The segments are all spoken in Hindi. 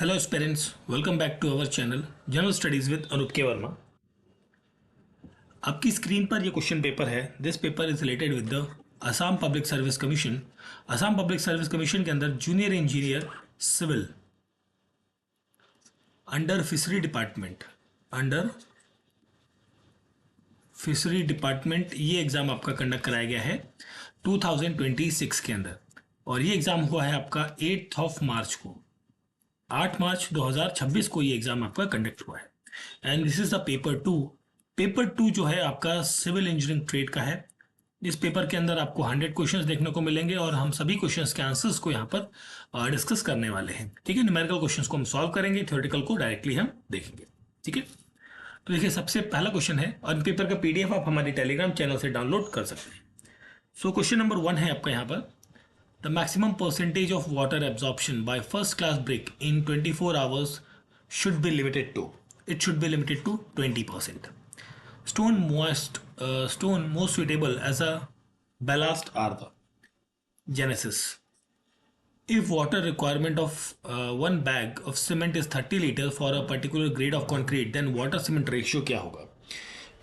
Hello students, welcome back to our channel general studies with Anup K Verma. आपकी स्क्रीन पर ये क्वेश्चन पेपर है। This paper is related with the Assam public service commission. Assam public service commission के अंदर junior engineer civil under fishery department ये एग्ज़ाम आपका कंडक्ट कराया गया है 2026 के अंदर, और ये एग्ज़ाम हुआ है आपका 8 मार्च को। 8 मार्च 2026 को ये एग्जाम आपका कंडक्ट हुआ है। And this is the paper two जो है आपका सिविल इंजीनियरिंग ट्रेड का है। इस पेपर के अंदर आपको 100 क्वेश्चंस देखने को मिलेंगे और हम सभी क्वेश्चंस के आंसर्स को यहाँ पर डिस्कस करने वाले हैं। ठीक है, न्यूमेरिकल क्वेश्चंस को हम सॉल्व करेंगे, थ्योरेटिकल को डायरेक्टली हम देखेंगे। ठीक है, तो देखिए सबसे पहला क्वेश्चन है और पेपर का पीडीएफ आप हमारे टेलीग्राम चैनल से डाउनलोड कर सकते हैं। सो क्वेश्चन नंबर 1 है आपका यहाँ पर, the maximum percentage of water absorption by first class brick in 24 hours should be limited to. It should be limited to 20%. Stone most suitable as a ballast are the Genesis. If water requirement of one bag of cement is 30 liters for a particular grade of concrete, then water cement ratio क्या होगा?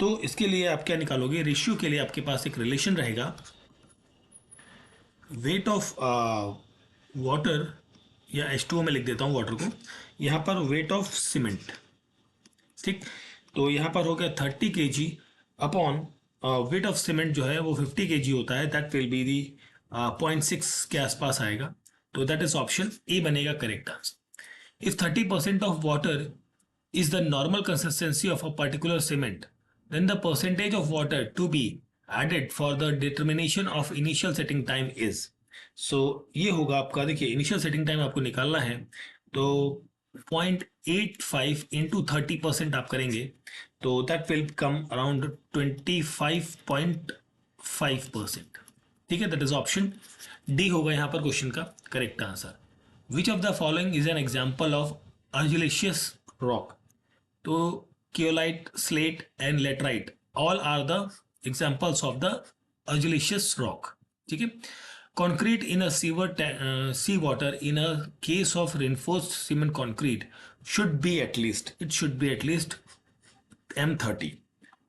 तो इसके लिए आप क्या निकालोगे? रेशियो के लिए आपके पास एक रिलेशन रहेगा, वेट ऑफ वाटर, या H2O में लिख देता हूँ वाटर को, यहाँ पर वेट ऑफ सीमेंट। ठीक, तो यहाँ पर हो गया 30 kg upon weight of cement जो है वो 50 kg होता है। दैट विल बी दी 0.6 के आसपास आएगा। तो दैट इज ऑप्शन ए बनेगा correct answer. If 30% of water is the normal consistency of a particular cement, then the percentage of water to be added for the determination of initial setting time is. So ये होगा आपका, देखिए इनिशियल सेटिंग टाइम आपको निकालना है, तो 0.85 इंटू 30% आप करेंगे तो दैट विल कम अराउंड 25.5%। ठीक है, दैट इज ऑप्शन डी होगा यहाँ पर क्वेश्चन का correct answer. Which of the following is an example of argillaceous rock? तो kaolinite, slate and laterite all are the examples of the argillaceous rock. ठीक है, concrete in a seawater in a case of reinforced cement concrete should be at least M30.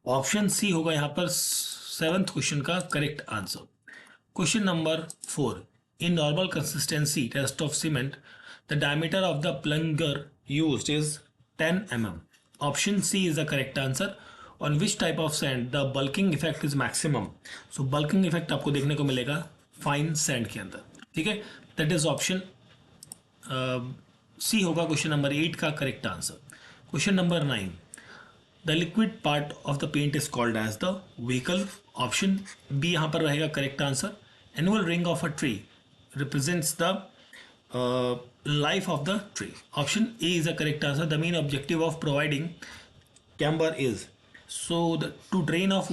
Option C होगा यहाँ पर 7th क्वेश्चन का correct answer. Question number 4, in normal consistency test of cement the diameter of the plunger used is 10 mm. option C is the correct answer. On which type of sand the bulking effect is maximum? So bulking effect आपको देखने को मिलेगा फाइन सैंड के अंदर। ठीक है, दैट इज ऑप्शन सी होगा क्वेश्चन नंबर 8 का correct answer. Question number 9, the liquid part of the paint is called as the vehicle. Option B यहाँ पर रहेगा correct answer. Annual ring of a tree represents the life of the tree. Option A is the correct answer. The main objective of providing camber is to drain off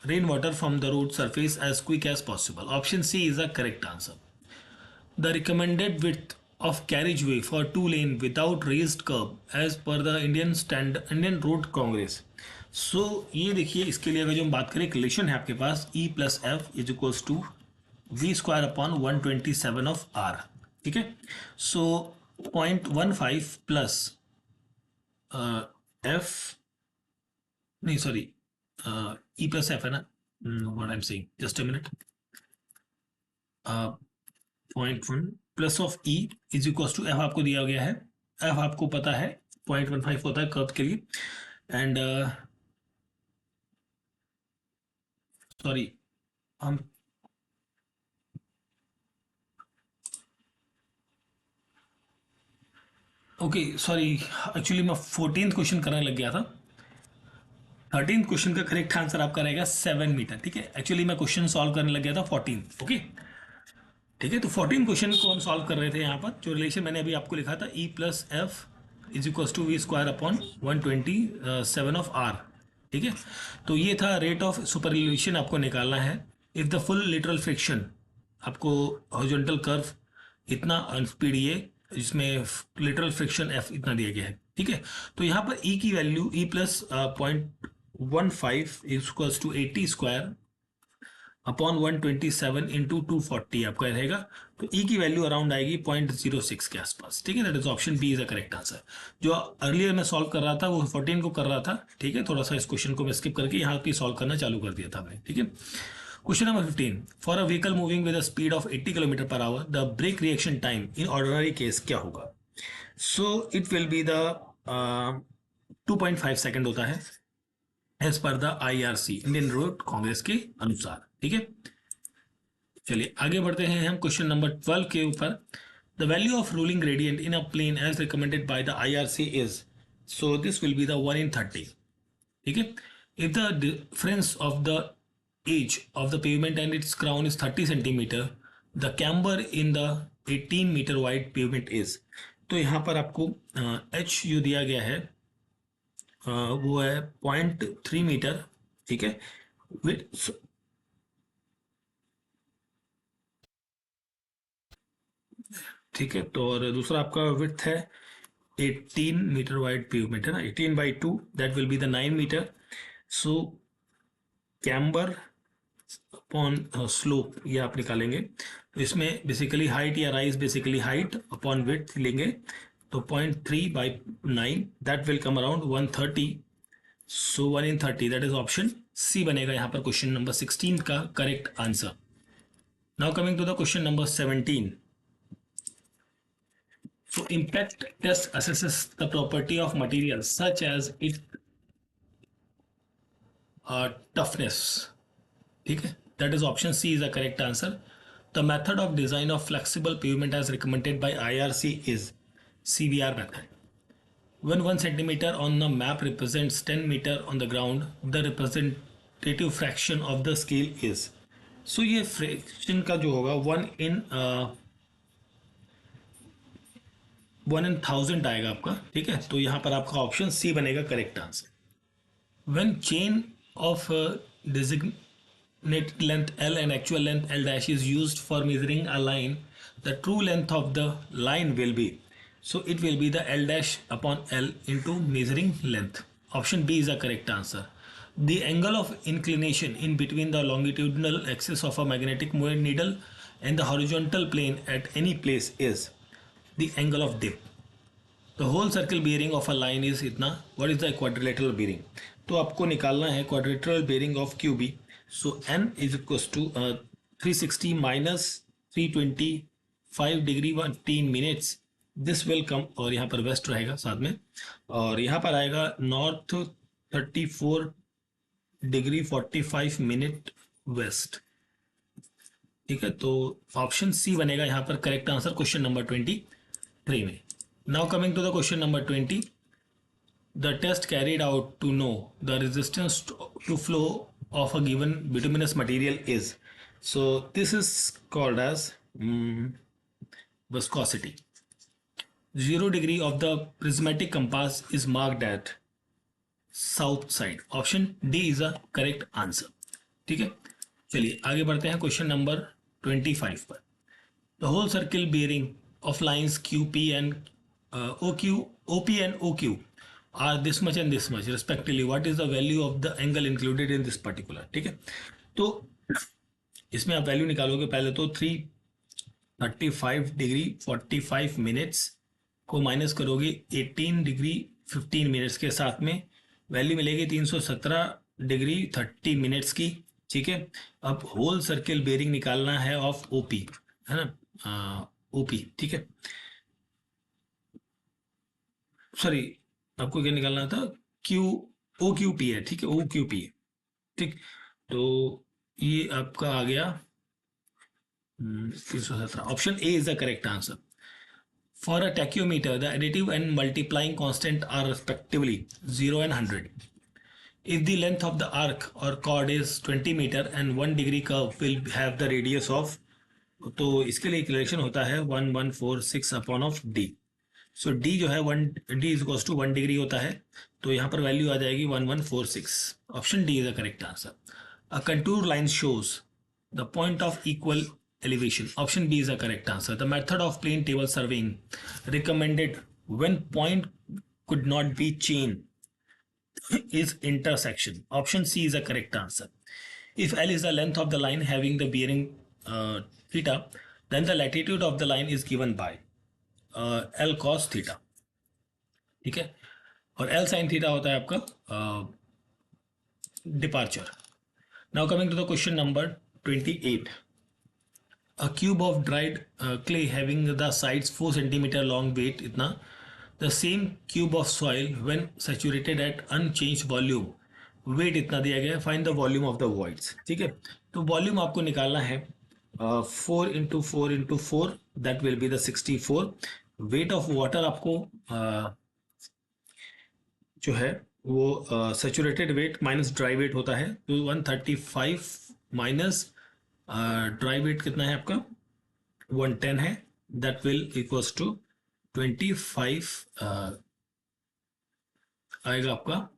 rainwater from the road surface as quick as possible. Option C is the correct answer. The recommended width of carriageway for 2 lane without raised curb as per the Indian Road Congress. So ये देखिए, इसके लिए अगर जो हम बात करें, रिलेशन है आपके पास E plus F is equals to V square upon 127 of R. ठीक है, so 0.15 plus F, नहीं सॉरी, E प्लस एफ है ना, what I am saying, just a minute. 0.1 plus of E is equal to F आपको दिया गया है। F आपको पता है 0.15 होता है कर्व के लिए। एंड सॉरी, हम ओके सॉरी, एक्चुअली मैं 14th क्वेश्चन करने लग गया था। 13th क्वेश्चन का करेक्ट आंसर आपका रहेगा 7 मीटर। ठीक है, एक्चुअली मैं क्वेश्चन सॉल्व करने लग गया था 14th। ओके, ठीक है, तो 14 क्वेश्चन को हम सॉल्व कर रहे थे। यहाँ पर जो रिलेशन मैंने अभी आपको लिखा था, E plus F is equal to V square upon 127 of R. ठीक है, तो ये था रेट ऑफ सुपर एलिवेशन आपको निकालना है। If the full literal friction, आपको हॉरिजॉन्टल कर्व इतना स्पीड ये, जिसमें लिटरल फ्रिक्शन F इतना दिया गया है। ठीक है, तो यहाँ पर E की value E plus 0.15 equals to 80 square upon 127 into 240 आपका रहेगा तो ई की वैल्यू अराउंड आएगी 0.06 के आसपास, ठीक है। That is option B is the correct answer. जो अर्लियर मैं सॉल्व कर रहा था वो 14 को कर रहा था, ठीक है। थोड़ा सा इस क्वेश्चन को मैं स्किप करके यहाँ पे सॉल्व करना चालू कर दिया था मैं, ठीक है। Question number 15, for a vehicle moving with a speed of 80 kilometre per hour the brake reaction time in ordinary case क्या होगा? So it will be the 2.5 second होता है as per the IRC, Indian road congress के अनुसार, ठीक है। चलिए आगे बढ़ते हैं हम क्वेश्चन नंबर 12 के ऊपर। The value of ruling gradient in a plain as recommended by the IRC is, so this will be the 1/30, ठीक है। If the difference of the edge of the pavement and its crown is 30 centimetre, the camber in the 18 metre wide pavement is. तो यहाँ पर आपको एच जो दिया गया है वो है 0.3 मीटर, ठीक है। विथ ठीक है, तो और दूसरा आपका विड्थ है 18 मीटर वाइड पेवमेंट है ना, 18/2 that will be the 9 metre. So camber upon slope ये आप निकालेंगे, तो इसमें बेसिकली हाइट या rise basically height upon width लेंगे, तो 0.3/9 that will come around 130। So 1/30 that is option C बनेगा यहाँ पर क्वेश्चन नंबर 16 का correct answer. Now coming to the question number 17। So impact test assesses the property of materials such as its toughness. ठीक है, that is option C is the correct answer. The method of design of flexible pavement as recommended by IRC is CVR method. When 1 centimeter on the map represents 10 meter on the ground, the representative fraction of the scale is. So ये fraction का जो होगा 1/1000 आएगा आपका, ठीक है। तो यहां पर आपका ऑप्शन सी बनेगा correct answer. When chain of designated length L and actual length L dash is used for measuring a line, the true length of the line will be, so it will be the L dash upon L into measuring length. Option B is the correct answer. The angle of inclination in between the longitudinal axis of a magnetic needle and the horizontal plane at any place is the angle of dip. The whole circle bearing of a line is इतना. What is the quadrilateral bearing? तो आपको निकालना है quadrilateral bearing of QB. So N is equals to 360 minus 325 degree 15 minutes, this will come, और यहाँ पर वेस्ट रहेगा साथ में, और यहाँ पर आएगा नॉर्थ 34 डिग्री 45 मिनट वेस्ट, ठीक है। तो ऑप्शन सी बनेगा यहाँ पर करेक्ट आंसर क्वेश्चन नंबर 23 में। Now coming to the question number 20, the test carried out to know the resistance to flow of a given bituminous material is, so this is called as viscosity. 0 degree of the prismatic compass is marked at south side, option D is a correct answer, ठीक है। चलिए आगे बढ़ते हैं क्वेश्चन नंबर 25 पर। The whole circle bearing of lines QP and OP and OQ are this much and this much respectively, what is the value of the angle included in this particular, ठीक है। तो इसमें आप वैल्यू निकालोगे, पहले तो 335 डिग्री 45 मिनट्स को माइनस करोगे 18 डिग्री 15 मिनट्स के, साथ में वैल्यू मिलेगी 317 डिग्री 30 मिनट्स की, ठीक है। अब होल सर्किल बेयरिंग निकालना है ऑफ OP, है ना, OP, ठीक है। सॉरी, आपको क्या निकालना था, OQP है, ठीक है, OQP है, ठीक। तो ये आपका आ गया 317, option A is the correct answer. For a tachymeter, the additive and multiplying constant are respectively 0 and 100. If the length of the arc or chord is 20 meter and 1 degree curve will have the radius of, तो इसके लिए कैलकुलेशन होता है 1146 upon of D. So D जो है D is equals to 1 degree होता है, तो यहाँ पर वैल्यू आ जाएगी 1146। Option D is the correct answer. A contour line shows the point of equal elevation, option B is the correct answer. The method of plane table surveying recommended when point could not be chain is intersection, option C is the correct answer. If L is the length of the line having the bearing theta, then the latitude of the line is given by L cos theta, ठीक है, और एल साइन थीटा होता है आपका departure. Now coming to the question number 28. A cube of dried clay having the sides 4 centimeter long weight इतना, the same cube of soil when saturated at unchanged volume weight इतना दिया गया है, find the volume of the voids. ठीक है, तो वॉल्यूम आपको निकालना है 4 into 4 into 4, that will be the 64. Weight of water आपको जो है वो saturated weight minus dry weight होता है, तो 135 माइनस ड्राई वेट कितना है आपका 110 है, दैट विल इक्वल्स टू 25 आएगा आपका.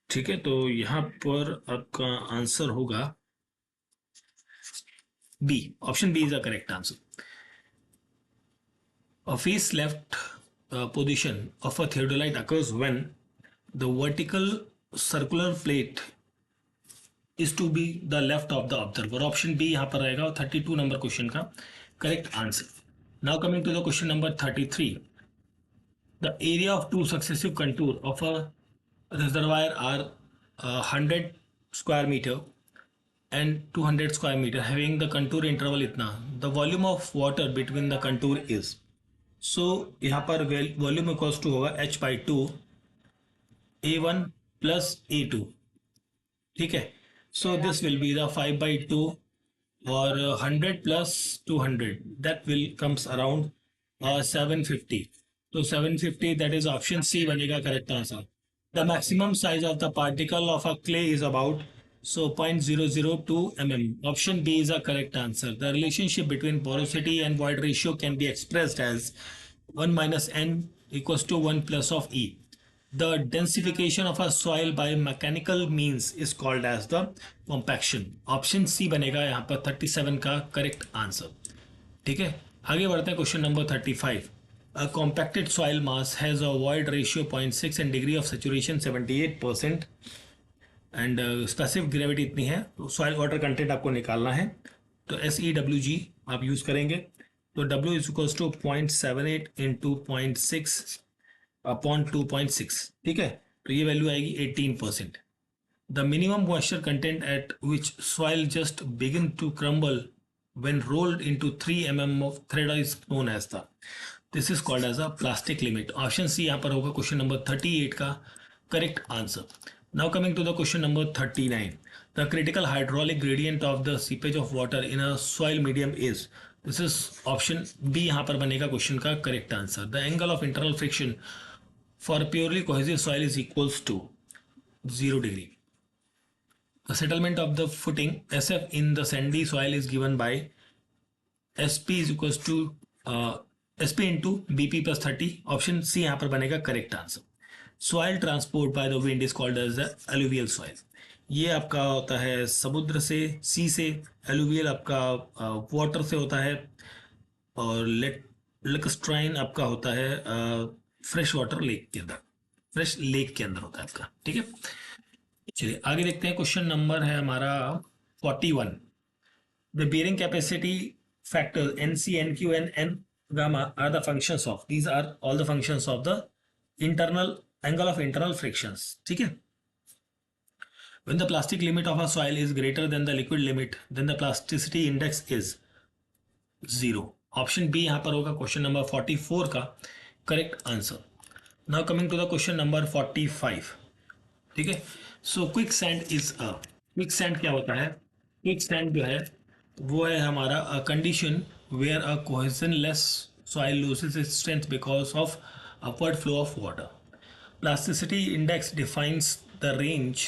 ठीक है, तो यहां पर आपका आंसर होगा B. Option B is the correct answer. A face left position of a theodolite occurs when the vertical circular plate is to be the left of the observer. Option B यहां पर रहेगा 32 नंबर क्वेश्चन का correct answer. Now coming to the question number 33. The area of two successive contour of a reservoir are 100 square meter and 200 square meter having the contour interval इतना. The volume of water between the contour is. सो यहाँ पर वॉल्यूम इक्वल्स टू होगा h by 2 A1 plus A2. ठीक है, सो this will be the 5 by 2 और 100 plus 200 that will comes around 750. तो 750 दैट इज ऑप्शन सी बनेगा correct answer. The maximum size of the particle of a clay is about 0.002 mm. Option B is a correct answer. The relationship between porosity and void ratio can be expressed as 1 minus n equals to 1 plus of E. The densification of a soil by mechanical means is called as the compaction. Option C बनेगा यहाँ पर 37 का correct answer. ठीक है, आगे बढ़ते हैं question number 35. A compacted soil mass has a void ratio 0.6 and degree of saturation 78%. And specific gravity इतनी है, तो सॉइल वाटर कंटेंट आपको निकालना है, तो SEWG आप यूज करेंगे. तो W is equals to 0.78 into 0.6 upon 2.6. ठीक है, तो ये वैल्यू आएगी 18%. The minimum moisture content at which soil just begin to crumble when rolled into 3 mm of thread is known as the. This is called as a plastic limit. Option C यहाँ पर होगा क्वेश्चन नंबर 38 का correct answer. Now coming to the question number 39. The critical hydraulic gradient of the seepage of water in a soil medium is. This is option B यहाँ पर बनेगा क्वेश्चन का correct answer. The angle of internal friction for purely cohesive soil is equals to 0 degree. The settlement of the footing SF in the sandy soil is given by SP is equals to SP into BP plus 30. Option C यहाँ पर बनेगा correct answer. Soil transport by the wind is called as the alluvial soil. ये आपका होता है समुद्र से, सी से. एलुवियल आपका वाटर से होता है, और लेकस्ट्राइन आपका होता है फ्रेश वाटर लेक के अंदर, फ्रेश लेक के अंदर होता है आपका. ठीक है, चलिए आगे देखते हैं. क्वेश्चन नंबर है हमारा 41. The bearing capacity factor NC, NQ and N gamma are the functions of. These are all the functions of the internal angle of internal frictions. ठीक है, when the plastic limit of a soil is greater than the liquid limit, then the plasticity index is 0. Option B यहाँ पर होगा क्वेश्चन नंबर 44 का correct answer. Now coming to the question number 45. ठीक है, so quicksand is a. Quicksand क्या होता है? क्विक सैंड जो है वो है हमारा condition where a cohesionless soil loses its strength because of upward flow of water. Plasticity index defines the range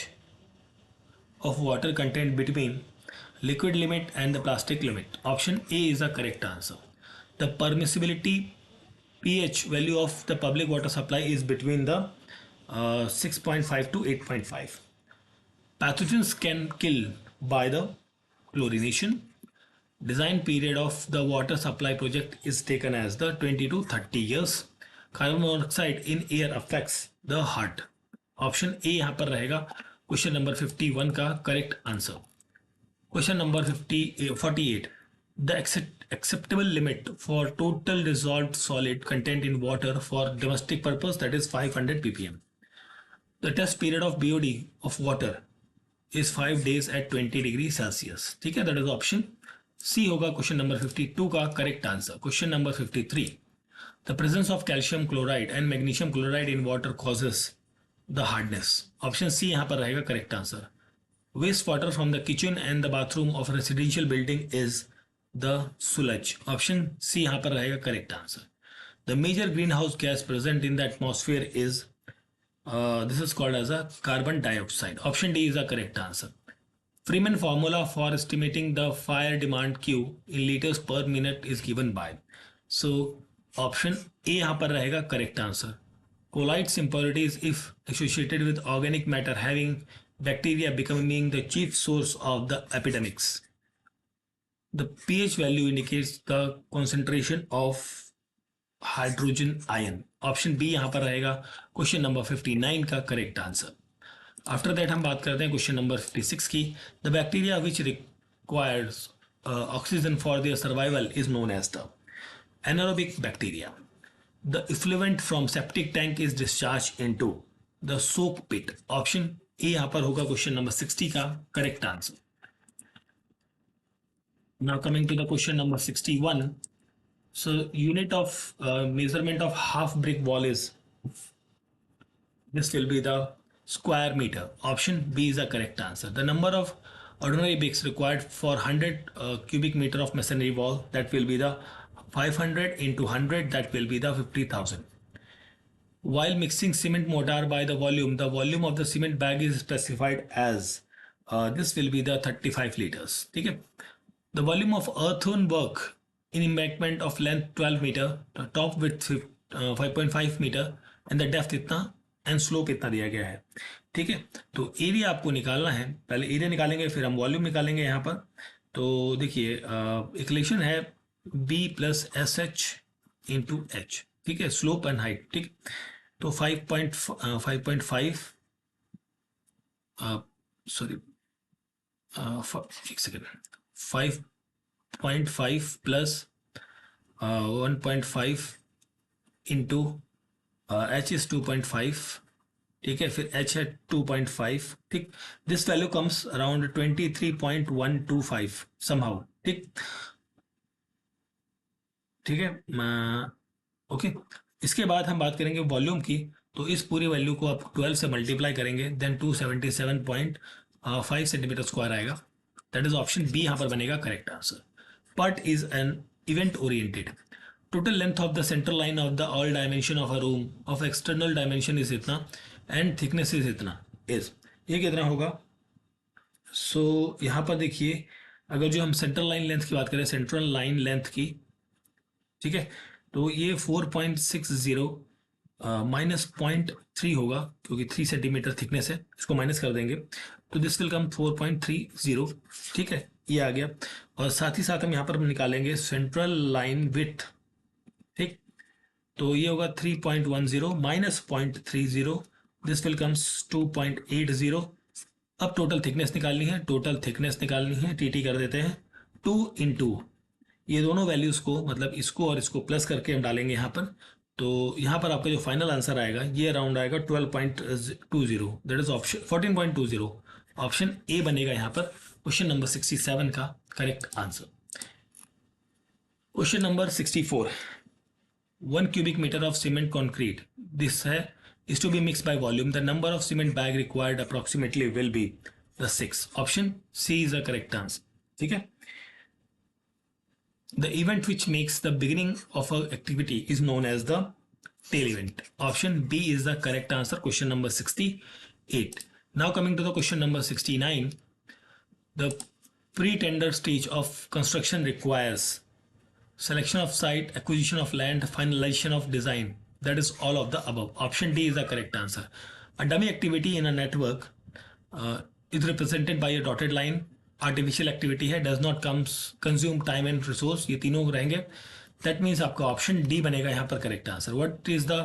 of water content between liquid limit and the plastic limit. Option A is the correct answer. The permissibility pH value of the public water supply is between the 6.5 to 8.5. Pathogens can kill by the chlorination. Design period of the water supply project is taken as the 20 to 30 years. Carbon monoxide in air affects the heart. Option A यहाँ पर रहेगा क्वेश्चन नंबर 51 का correct answer. Question number 48. The acceptable limit for total dissolved solid content in water for domestic purpose, that is 500 ppm. The test period of BOD of water is 5 days at 20 degree Celsius. ठीक है, दैट इज ऑप्शन सी होगा क्वेश्चन नंबर 52 का correct answer. Question number 53. The presence of calcium chloride and magnesium chloride in water causes the hardness. Option C यहां पर रहेगा correct answer. Waste water from the kitchen and the bathroom of residential building is the sullage. Option C यहां पर रहेगा correct answer. The major green house gas present in the atmosphere is this is called as a carbon dioxide. Option D is the correct answer. Freeman formula for estimating the fire demand Q in liters per minute is given by. So option A यहाँ पर रहेगा correct answer. Colloids impurities if associated with organic matter having bacteria becoming the chief source of the epidemics. The pH value indicates the concentration of hydrogen ion. Option B यहां पर रहेगा क्वेश्चन नंबर 59 का करेक्ट आंसर. आफ्टर दैट हम बात करते हैं क्वेश्चन नंबर 56 की. The bacteria which requires oxygen for their survival is known as the anaerobic bacteria. The effluent from septic tank is discharge into the soak pit. Option A यहां पर होगा क्वेश्चन नंबर 60 का correct answer. Now coming to the question number 61. So unit of measurement of half brick wall is, this will be the square meter. Option B is the correct answer. The number of ordinary bricks required for 100 cubic meter of masonry wall, that will be the 500 into 100, that will be the 50,000. While mixing cement mortar by the volume of the cement bag is specified as, this will be the 35 liters. ठीक है. The volume of earthwork in embankment of length 12 meter, top width 5.5 meter and the depth इतना and slope इतना दिया गया है. ठीक है, तो एरिया आपको निकालना है. पहले एरिया निकालेंगे फिर हम वॉल्यूम निकालेंगे यहाँ पर. तो देखिए इक्वेशन है b plus S H into H. ठीक है, स्लोप एंड हाइट. ठीक, तो 5.5 सॉरी एक second 5.5 plus 1.5 into H is 2.5. ठीक है, फिर एच है 2.5. ठीक, this value comes around 23.125 somehow. ठीक, ठीक है. ओके, इसके बाद हम बात करेंगे वॉल्यूम की. तो इस पूरी वैल्यू को आप 12 से मल्टीप्लाई करेंगे देन 277.5 सेंटीमीटर स्क्वायर आएगा. दैट इज ऑप्शन बी यहाँ पर बनेगा correct answer. Part is an event oriented. Total length of the central line of the all dimension of a room of external dimension is इतना and thickness is इतना is. ये कितना होगा? So यहाँ पर देखिए अगर जो हम सेंट्रल लाइन लेंथ की बात करें, सेंट्रल लाइन लेंथ की, ठीक है, तो ये 4.60 माइनस 0.3 होगा क्योंकि 3 सेंटीमीटर थिकनेस है. इसको माइनस कर देंगे तो दिस विल कम 4.30. ठीक है, ये आ गया. और साथ ही साथ हम यहाँ पर निकालेंगे सेंट्रल लाइन विथ. ठीक, तो ये होगा 3.10 माइनस 0.30. This will comes 2.80. अब टोटल थिकनेस निकालनी है. टोटल थिकनेस निकालनी है, टी कर देते हैं 2 इंटू ये दोनों वैल्यूज को, मतलब इसको और इसको प्लस करके हम डालेंगे यहाँ पर. तो यहाँ पर आपका जो फाइनल आंसर आएगा ये अराउंड आएगा 12.20. That is option 14.20. Option A बनेगा यहाँ पर क्वेश्चन नंबर 67 का correct answer. Question number 64. 1 cubic meter of cement concrete, this है is to be mixed by volume. The number of cement bag required approximately will be the 6. Option C is the correct answer. ठीक है. The event which makes the beginning of an activity is known as the tail event. Option B is the correct answer. Question number 68. Now coming to the question number 69. The pre-tender stage of construction requires selection of site, acquisition of land, finalization of design. That is all of the above. Option D is the correct answer. A dummy activity in a network is represented by a dotted line. Artificial activity है, does not consume time and resource. ये तीनों रहेंगे. That means आपका option D बनेगा यहाँ पर correct answer. What is the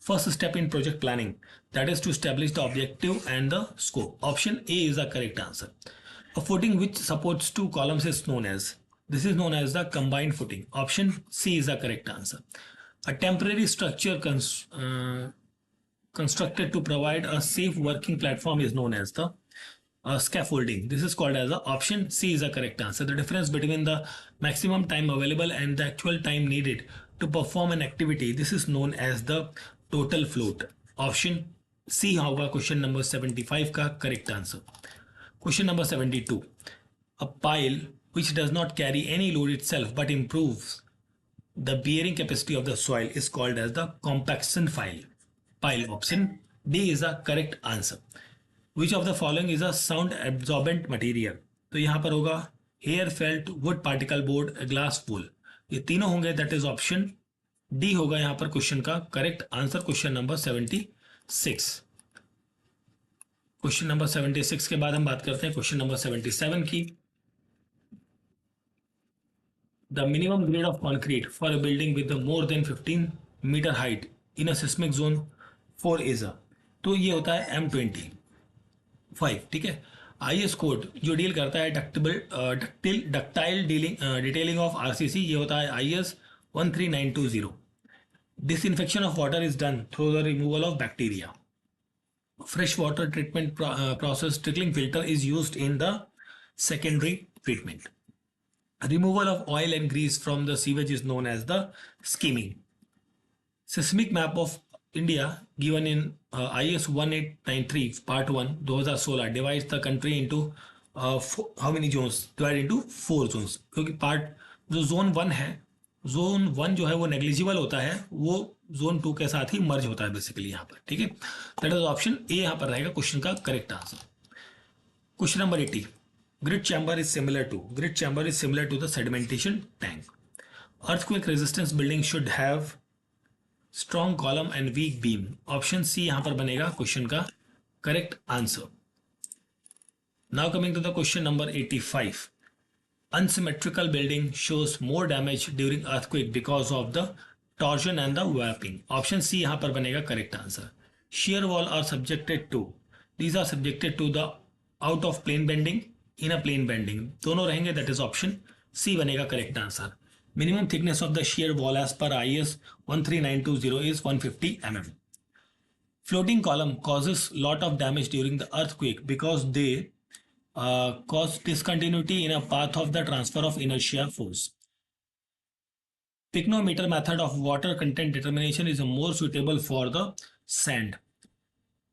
first step in project planning? That is to establish the objective and the scope. Option A is the correct answer. A footing which supports two columns is known as. This is known as the combined footing. Option C is the correct answer. A temporary structure constructed to provide a safe working platform is known as the scaffolding. This is called as the option C is the correct answer. The difference between the maximum time available and the actual time needed to perform an activity, this is known as the total float. Option C होगा क्वेश्चन नंबर 75 का correct answer. Question number 72. A pile which does not carry any load itself but improves the bearing capacity of the soil is called as the compaction pile. Option D is the correct answer. Which of the following is a sound absorbent material? तो यहाँ पर होगा hair felt, wood particle board, glass wool. ये तीनों होंगे. दैट इज ऑप्शन डी होगा यहाँ पर क्वेश्चन का correct answer. Question number 76. Question number 76 के बाद हम बात करते हैं क्वेश्चन नंबर 77 की. The minimum grade of concrete for a building with a more than 15 meter height in a seismic zone 4 is a, तो ये होता है M25. ठीक है. IS कोड जो डील करता है डक्टाइल डिटेलिंग ऑफ आरसीसी, ये होता है IS 13920. Disinfection of water is done through the removal of bacteria. Fresh water treatment process trickling filter is used in the secondary treatment. Removal of oil and grease from the sewage is known as the skimming. Seismic map of India given in IS 1893 part 1 2016 divides the country into how many zones? Divided into 4 zones. क्योंकि पार्ट जो जोन 1 है, जोन 1 जो है वो नेग्लिजिबल होता है, वो जोन 2 के साथ ही मर्ज होता है बेसिकली यहाँ पर. ठीक है. दैट इज ऑप्शन ए यहाँ पर रहेगा क्वेश्चन का correct answer. Question number 80. Grid chamber is similar to the sedimentation tank. Earthquake resistance building should have strong column and weak beam. Option C यहाँ पर बनेगा क्वेश्चन का correct answer. Now coming to the question number 85. Unsymmetrical building shows more damage during earthquake because of the torsion and the warping. Option C यहाँ पर बनेगा correct answer. Shear wall are subjected to. These are subjected to the out of plane bending, in a plane bending. दोनों रहेंगे. दैट इज ऑप्शन सी बनेगा correct answer. Minimum thickness of the shear wall as per IS 13920 इज 150 mm. Floating column causes lot of damage during the earthquake because they cause discontinuity in a path of the transfer of inertia force. Pycnometer method of water content determination is more suitable for the sand.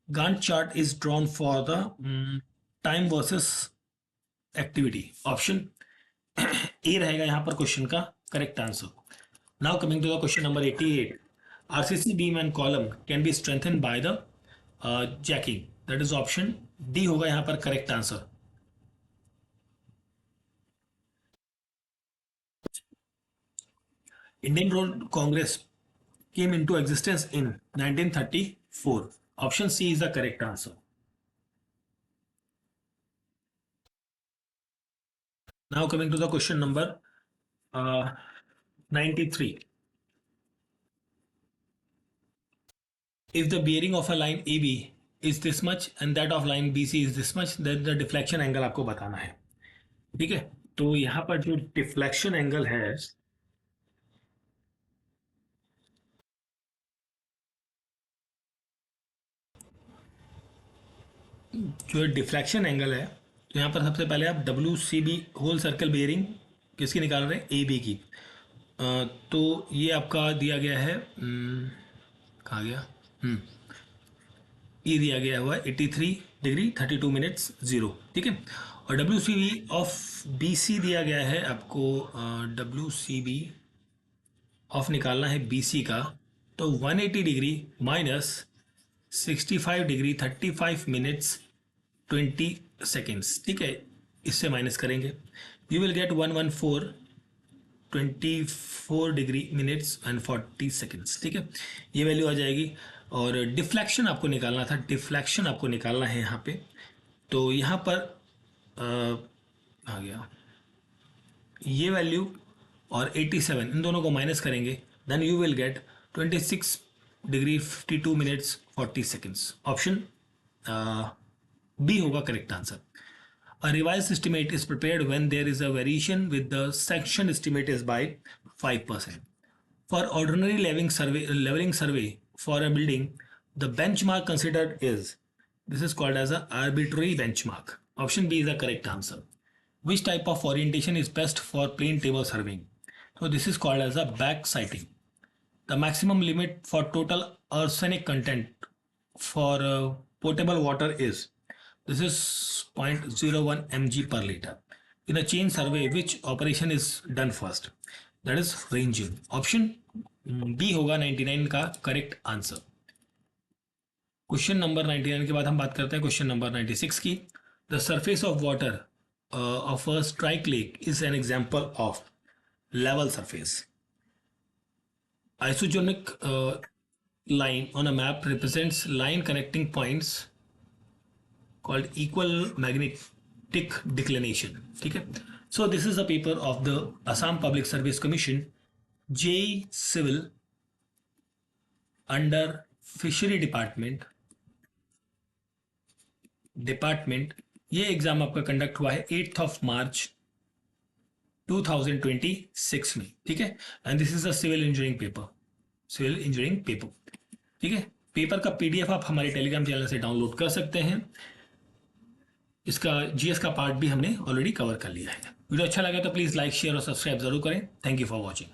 Gantt chart is drawn for the time versus activity. Option A रहेगा यहाँ पर क्वेश्चन का correct answer. Now coming to the question number 88. RCC beam and column can be strengthen by the jacking. That is option D होगा यहाँ पर correct answer. Indian road Congress came into existence in 1934. Option C is the correct answer. Now coming to the question number 93. If the bearing of a line AB is this much and that of line BC is this much, then the deflection angle आपको बताना है. ठीक है. तो यहाँ पर जो डिफ्लेक्शन एंगल है, जो डिफ्लेक्शन एंगल है, तो यहाँ पर सबसे पहले आप WCB होल सर्कल बेयरिंग किसकी निकाल रहे हैं? AB की. तो ये आपका दिया गया है, कहाँ गया, ये दिया गया हुआ 83 डिग्री 32 मिनट्स 0. ठीक है. और WCB ऑफ BC दिया गया है आपको. WCB ऑफ निकालना है BC का, तो 180 degree minus 65 degree 35 minutes 20 seconds. ठीक है. इससे माइनस करेंगे, you will gate 114 24 degree minutes and 40 seconds. ठीक है. ये वैल्यू आ जाएगी. और डिफ्लेक्शन आपको निकालना था, डिफ्लेक्शन आपको निकालना है यहाँ पे. तो यहाँ पर आ गया ये वैल्यू और 87, इन दोनों को माइनस करेंगे, then you will get 26 degree 52 minutes 40 seconds. Option B होगा correct answer. A revised estimate is prepared when there is a variation with the section estimate is by 5%. For ordinary leveling survey for a building, the benchmark considered is, this is called as an arbitrary benchmark. Option B is the correct answer. Which type of orientation is best for plane table surveying? So this is called as a back sighting. The maximum limit for total arsenic content for potable water is, this is 0.01 mg per liter. In a chain survey, which operation is done first? That is ranging. Option B होगा 99 का करेक्ट आंसर. क्वेश्चन नंबर 99 के बाद हम बात करते हैं क्वेश्चन नंबर 96 की. The surface of water of a strike lake is an example of level surface. Isogenic line on a map represents line connecting points called equal magnetic declination. ठीक है. So this is a paper of the Assam Public Service Commission, JEE Civil under Fishery Department. ये एग्जाम आपका कंडक्ट हुआ है 8th of March 2026 में. ठीक है. And this is a civil engineering paper. ठीक है. पेपर का पीडीएफ आप हमारे टेलीग्राम चैनल से डाउनलोड कर सकते हैं. इसका जीएस का पार्ट भी हमने ऑलरेडी कवर कर लिया है. वीडियो अच्छा लगा तो प्लीज लाइक शेयर और सब्सक्राइब जरूर करें. Thank you for watching.